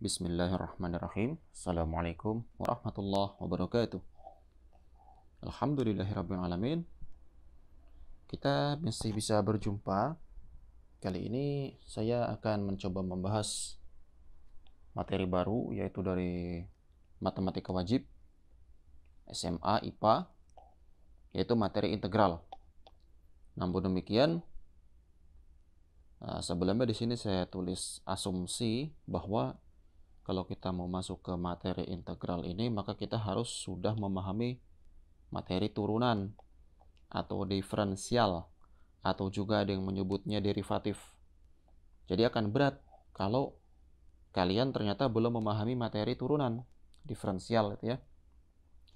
Bismillahirrahmanirrahim. Assalamualaikum warahmatullahi wabarakatuh. Alhamdulillahirrabbilalamin. Kita masih bisa berjumpa. Kali ini saya akan mencoba membahas materi baru, yaitu dari matematika wajib SMA IPA, yaitu materi integral. Namun demikian, sebelumnya di sini saya tulis asumsi bahwa kalau kita mau masuk ke materi integral ini, maka kita harus sudah memahami materi turunan atau diferensial, atau juga ada yang menyebutnya derivatif. Jadi akan berat kalau kalian ternyata belum memahami materi turunan, diferensial itu ya,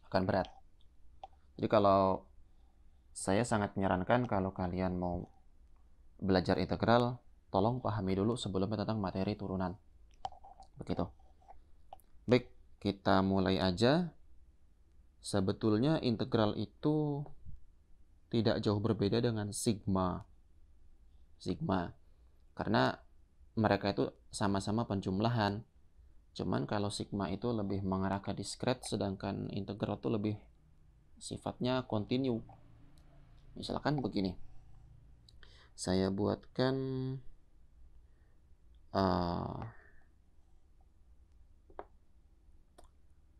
akan berat. Jadi kalau saya sangat menyarankan kalau kalian mau belajar integral, tolong pahami dulu sebelumnya tentang materi turunan. Begitu. Baik, kita mulai aja. Sebetulnya integral itu tidak jauh berbeda dengan sigma. Karena mereka itu sama-sama penjumlahan. Cuman kalau sigma itu lebih mengarah ke diskret, sedangkan integral itu lebih sifatnya kontinu. Misalkan begini. Saya buatkan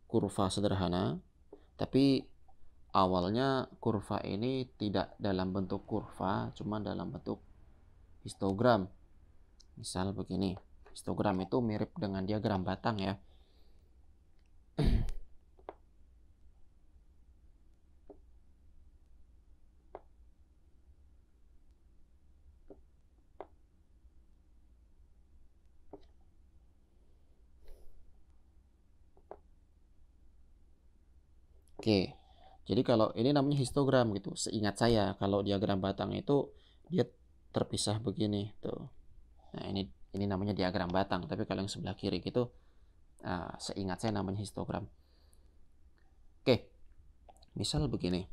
kurva sederhana, tapi awalnya kurva ini tidak dalam bentuk kurva, cuma dalam bentuk histogram. Misal begini. Histogram itu mirip dengan diagram batang ya. Oke, jadi kalau ini namanya histogram gitu. Seingat saya, kalau diagram batang itu dia terpisah begini tuh. Nah ini namanya diagram batang. Tapi kalau yang sebelah kiri gitu, seingat saya namanya histogram. Oke, misal begini.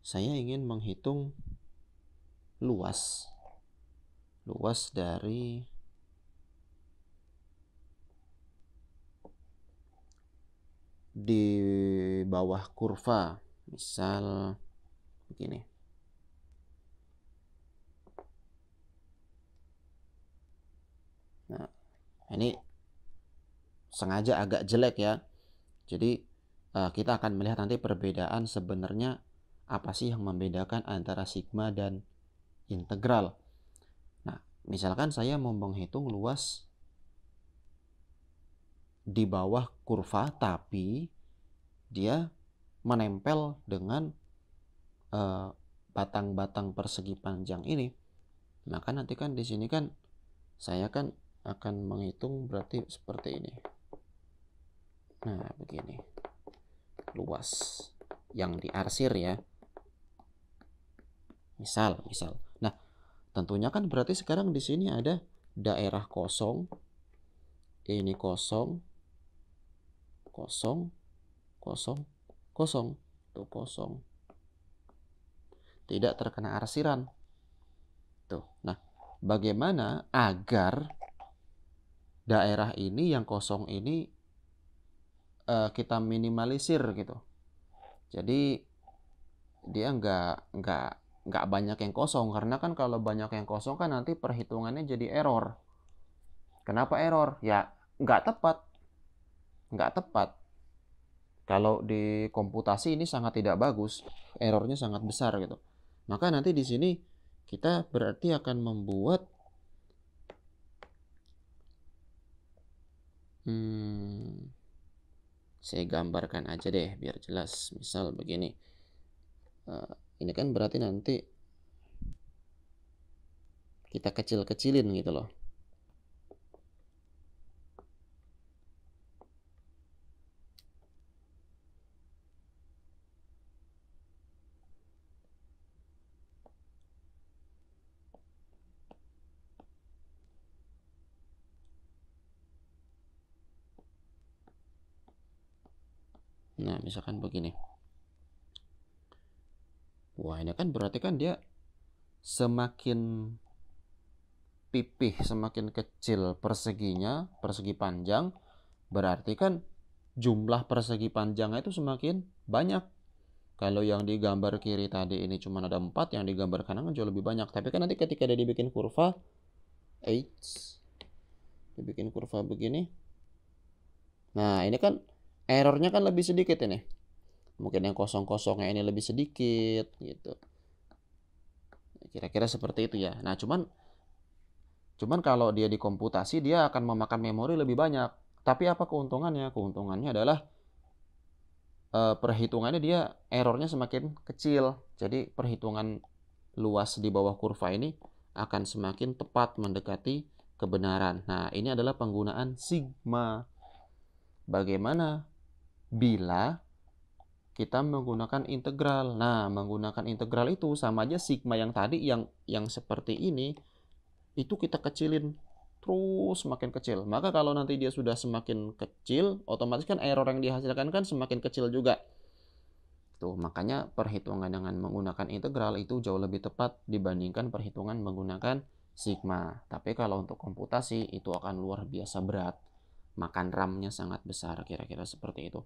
Saya ingin menghitung luas dari di bawah kurva, misal begini. Nah, ini sengaja agak jelek ya. Jadi kita akan melihat nanti perbedaan sebenarnya apa sih yang membedakan antara sigma dan integral. Nah, misalkan saya mau menghitung luas di bawah kurva, tapi dia menempel dengan batang-batang persegi panjang ini. Maka nanti kan di sini kan saya kan akan menghitung berarti seperti ini. Nah, begini. Luas yang diarsir ya. Misal. Nah, tentunya kan berarti sekarang di sini ada daerah kosong. Ini kosong. Tuh kosong. Tidak terkena arsiran. Tuh. Nah, bagaimana agar daerah ini yang kosong ini kita minimalisir gitu. Jadi dia nggak banyak yang kosong, karena kan kalau banyak yang kosong kan nanti perhitungannya jadi error. Kenapa error? Ya nggak tepat. Kalau di komputasi ini sangat tidak bagus, errornya sangat besar gitu. Maka nanti di sini kita berarti akan membuat saya gambarkan aja deh biar jelas. Misal begini. Ini kan berarti nanti kita kecil-kecilin gitu loh. Nah, misalkan begini. Wah, ini kan berarti kan dia semakin pipih semakin kecil perseginya, persegi panjang, berarti kan jumlah persegi panjangnya itu semakin banyak. Kalau yang di gambar kiri tadi ini cuma ada 4, yang di gambar kanan kan jauh lebih banyak. Tapi kan nanti ketika dia dibikin kurva, dibikin kurva begini. Nah, ini kan errornya kan lebih sedikit ini. Mungkin yang kosong-kosongnya ini lebih sedikit gitu. Kira-kira seperti itu ya. Nah, cuman kalau dia dikomputasi dia akan memakan memori lebih banyak. Tapi apa keuntungannya? Keuntungannya adalah perhitungannya dia errornya semakin kecil. Jadi perhitungan luas di bawah kurva ini akan semakin tepat mendekati kebenaran. Nah, ini adalah penggunaan sigma. Bagaimana bila kita menggunakan integral? Nah, menggunakan integral itu sama aja sigma yang tadi yang seperti ini itu kita kecilin terus semakin kecil. Maka kalau nanti dia sudah semakin kecil, otomatis kan error yang dihasilkan kan semakin kecil juga. Tuh, makanya perhitungan dengan menggunakan integral itu jauh lebih tepat dibandingkan perhitungan menggunakan sigma. Tapi kalau untuk komputasi itu akan luar biasa berat. Makan RAM-nya sangat besar, kira-kira seperti itu.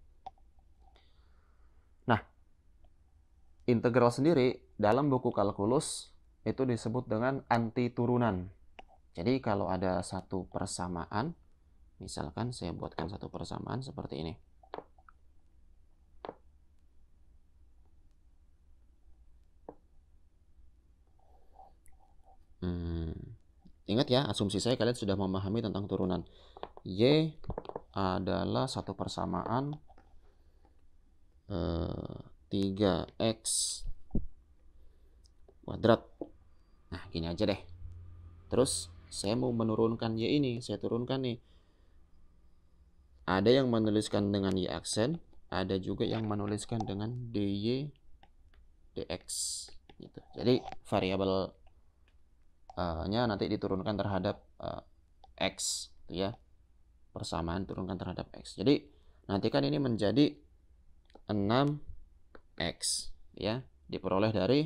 Nah, integral sendiri dalam buku kalkulus itu disebut dengan anti turunan. Jadi kalau ada satu persamaan, misalkan saya buatkan satu persamaan seperti ini. Ingat ya, asumsi saya kalian sudah memahami tentang turunan. Y adalah satu persamaan 3x kuadrat. Nah, gini aja deh. Terus saya mau menurunkan Y ini, saya turunkan nih. Ada yang menuliskan dengan Y aksen, ada juga yang menuliskan dengan DY dx gitu. Jadi variabel nya nanti diturunkan terhadap x gitu ya. Persamaan turunkan terhadap x. Jadi nanti kan ini menjadi 6x ya, diperoleh dari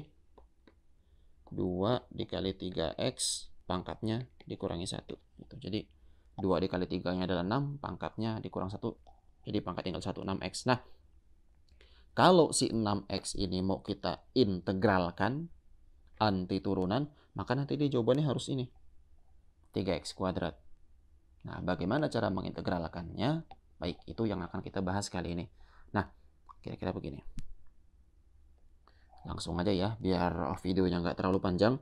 2 dikali 3x pangkatnya dikurangi 1 gitu. Jadi 2 dikali 3-nya adalah 6, pangkatnya dikurang 1, jadi pangkat tinggal 1, 6x. Nah, kalau si 6x ini mau kita integralkan anti turunan, maka nanti dia jawabannya harus ini, 3x kuadrat. Nah, bagaimana cara mengintegralkannya? Baik, itu yang akan kita bahas kali ini. Nah, kira-kira begini. Langsung aja ya, biar videonya nggak terlalu panjang.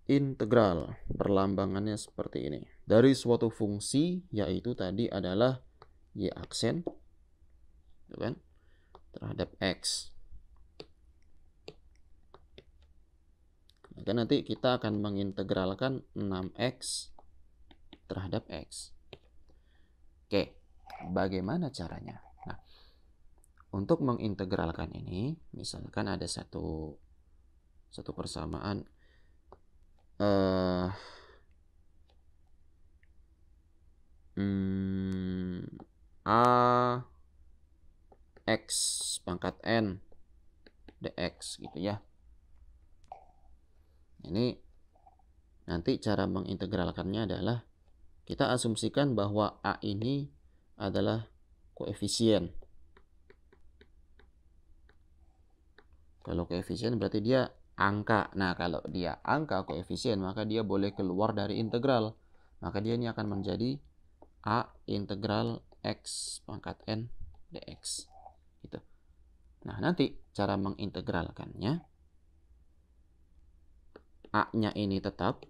Integral perlambangannya seperti ini. Dari suatu fungsi, yaitu tadi adalah y aksen, kan, terhadap x. Maka nanti kita akan mengintegralkan 6x terhadap x. Oke, bagaimana caranya? Nah, untuk mengintegralkan ini, misalkan ada satu persamaan a x pangkat n dx gitu ya. Ini nanti cara mengintegralkannya adalah kita asumsikan bahwa a ini adalah koefisien. Kalau koefisien berarti dia angka. Nah, kalau dia angka koefisien, maka dia boleh keluar dari integral. Maka dia ini akan menjadi a integral x pangkat n dx. Gitu. Nah, nanti cara mengintegralkannya, a-nya ini tetap.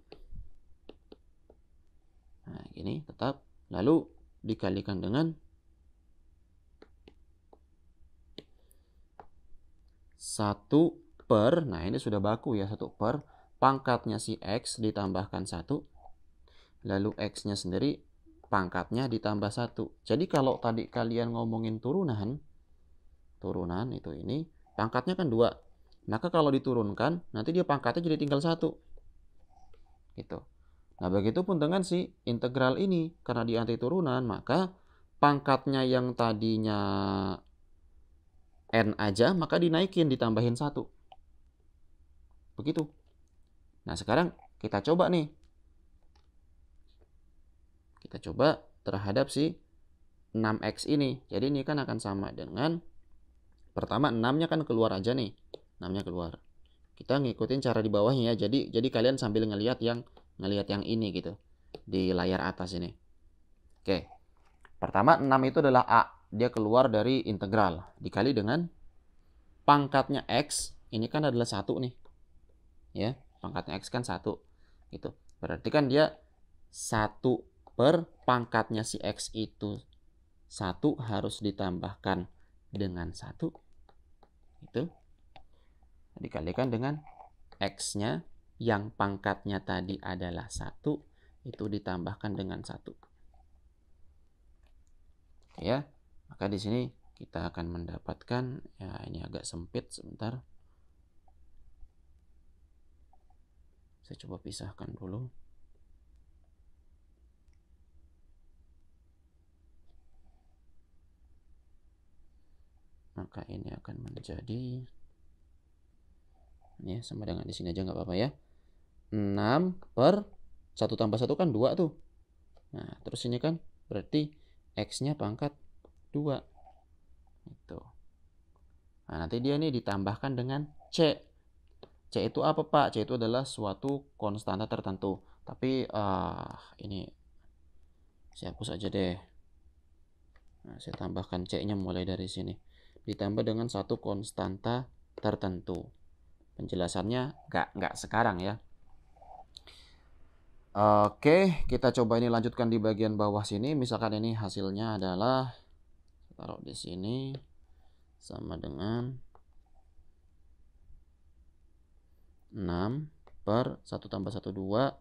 Nah, ini tetap. Lalu dikalikan dengan 1 per, nah ini sudah baku ya, 1 per pangkatnya si x ditambahkan 1, lalu x-nya sendiri pangkatnya ditambah 1. Jadi kalau tadi kalian ngomongin turunan itu ini pangkatnya kan 2, maka kalau diturunkan nanti dia pangkatnya jadi tinggal 1 gitu. Nah, begitupun dengan si integral ini, karena dia anti turunan, maka pangkatnya yang tadinya n aja, maka dinaikin, ditambahin 1. Begitu. Nah, sekarang kita coba nih. Kita coba terhadap si 6x ini. Jadi ini kan akan sama dengan, pertama 6-nya kan keluar aja nih. 6-nya keluar. Kita ngikutin cara di bawahnya ya. Jadi kalian sambil ngelihat yang ini gitu. Di layar atas ini. Oke. Pertama 6 itu adalah A. Dia keluar dari integral. Dikali dengan pangkatnya X. Ini kan adalah 1 nih. Ya, pangkatnya X kan 1. Gitu. Berarti kan dia 1 per pangkatnya si X itu 1 harus ditambahkan dengan 1. Itu. Dikalikan dengan X-nya yang pangkatnya tadi adalah 1. Itu ditambahkan dengan 1. Ya, maka di sini kita akan mendapatkan, ya ini agak sempit sebentar. Saya coba pisahkan dulu. Maka ini akan menjadi, ya sama dengan di sini aja nggak apa-apa ya. 6 per 1 tambah 1 kan 2 tuh. Nah, terus ini kan berarti X-nya pangkat 2. Itu. Nah, nanti dia nih ditambahkan dengan C. C itu apa, Pak? C itu adalah suatu konstanta tertentu. Tapi ini saya hapus aja deh. Nah, saya tambahkan C-nya mulai dari sini. Ditambah dengan satu konstanta tertentu. Penjelasannya nggak sekarang ya. Oke, kita coba ini lanjutkan di bagian bawah sini. Misalkan ini hasilnya adalah, taruh di sini, sama dengan 6 per 1 tambah 1, 2,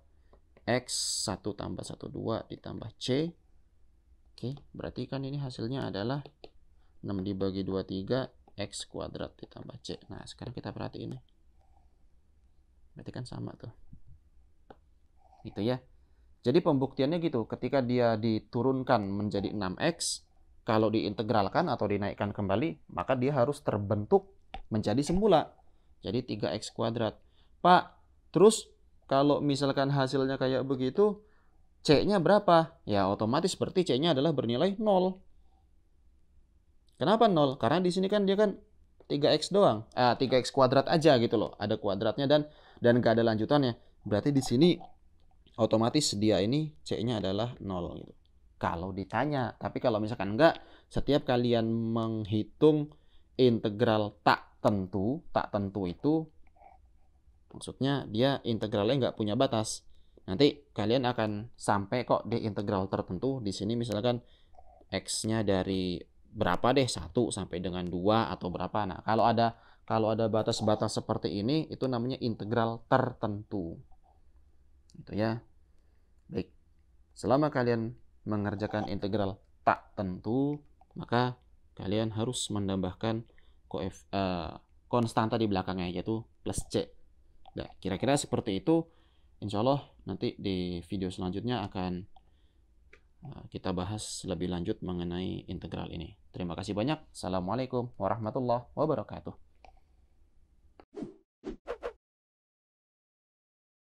X 1 tambah 1, 2 ditambah C. Oke, berarti kan ini hasilnya adalah 6 dibagi 2, 3, X kuadrat ditambah C. Nah, sekarang kita perhatiin nih. Berarti kan sama tuh. Gitu ya. Jadi pembuktiannya gitu, ketika dia diturunkan menjadi 6x, kalau diintegralkan atau dinaikkan kembali, maka dia harus terbentuk menjadi semula. Jadi 3x kuadrat. Pak, terus kalau misalkan hasilnya kayak begitu, C-nya berapa? Ya otomatis berarti C-nya adalah bernilai 0. Kenapa 0? Karena di sini kan dia kan 3x doang. 3x kuadrat aja gitu loh. Ada kuadratnya dan gak ada lanjutannya. Berarti di sini otomatis dia ini C-nya adalah 0 gitu. Kalau ditanya, tapi kalau misalkan enggak, setiap kalian menghitung integral tak tentu itu maksudnya dia integralnya nggak punya batas. Nanti kalian akan sampai kok di integral tertentu. Di sini misalkan X-nya dari berapa deh, 1 sampai dengan 2 atau berapa. Nah, kalau ada batas-batas seperti ini, itu namanya integral tertentu. Itu ya. Baik, selama kalian mengerjakan integral tak tentu, maka kalian harus menambahkan konstanta di belakangnya, yaitu plus C. Nah, kira-kira seperti itu. Insya Allah nanti di video selanjutnya akan kita bahas lebih lanjut mengenai integral ini. Terima kasih banyak. Assalamualaikum warahmatullahi wabarakatuh.